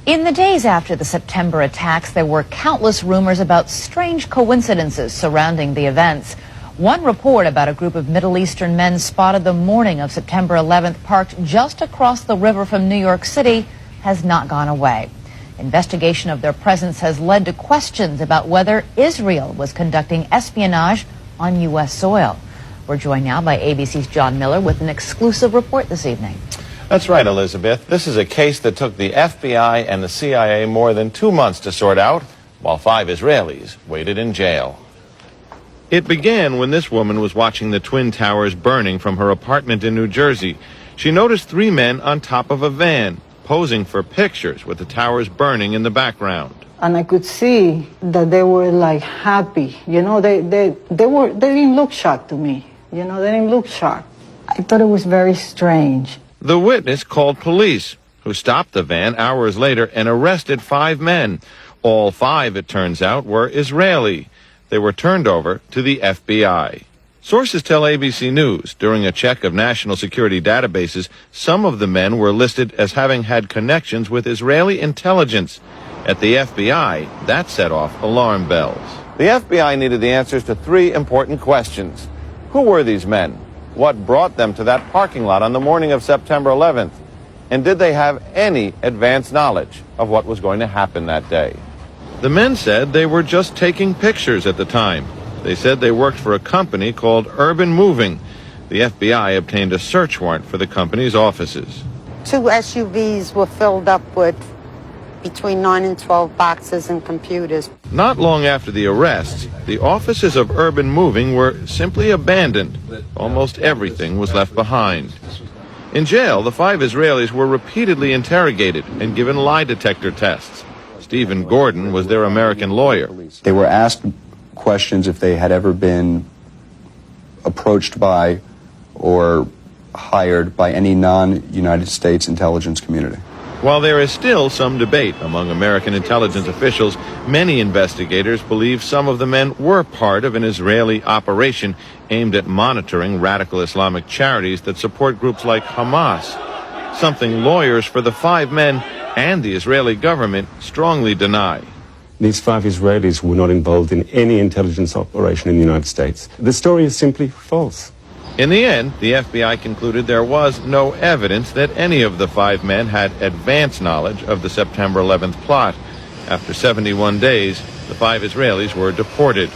In the days after the September attacks, there were countless rumors about strange coincidences surrounding the events. One report about a group of Middle Eastern men spotted the morning of September 11th parked just across the river from New York City has not gone away. Investigation of their presence has led to questions about whether Israel was conducting espionage on U.S. soil. We're joined now by ABC's John Miller with an exclusive report this evening. That's right, Elizabeth. This is a case that took the FBI and the CIA more than 2 months to sort out, while 5 Israelis waited in jail. It began when this woman was watching the Twin Towers burning from her apartment in New Jersey. She noticed 3 men on top of a van, posing for pictures with the towers burning in the background. And I could see that they were like happy. You know, they didn't look shocked to me. You know, they didn't look shocked. I thought it was very strange. The witness called police, who stopped the van hours later and arrested 5 men. All 5, it turns out, were Israeli. They were turned over to the FBI. Sources tell ABC News during a check of national security databases, some of the men were listed as having had connections with Israeli intelligence. At the FBI, that set off alarm bells. The FBI needed the answers to 3 important questions. Who were these men? What brought them to that parking lot on the morning of September 11th? And did they have any advance knowledge of what was going to happen that day? The men said they were just taking pictures at the time. They said they worked for a company called Urban Moving. The FBI obtained a search warrant for the company's offices. 2 SUVs were filled up with between 9 and 12 boxes and computers. Not long after the arrests, the offices of Urban Moving were simply abandoned. Almost everything was left behind. In jail, the 5 Israelis were repeatedly interrogated and given lie detector tests. Stephen Gordon was their American lawyer. They were asked questions if they had ever been approached by or hired by any non-United States intelligence community. While there is still some debate among American intelligence officials, many investigators believe some of the men were part of an Israeli operation aimed at monitoring radical Islamic charities that support groups like Hamas, something lawyers for the 5 men and the Israeli government strongly deny. These 5 Israelis were not involved in any intelligence operation in the United States. The story is simply false. In the end, the FBI concluded there was no evidence that any of the 5 men had advance knowledge of the September 11th plot. After 71 days, the 5 Israelis were deported.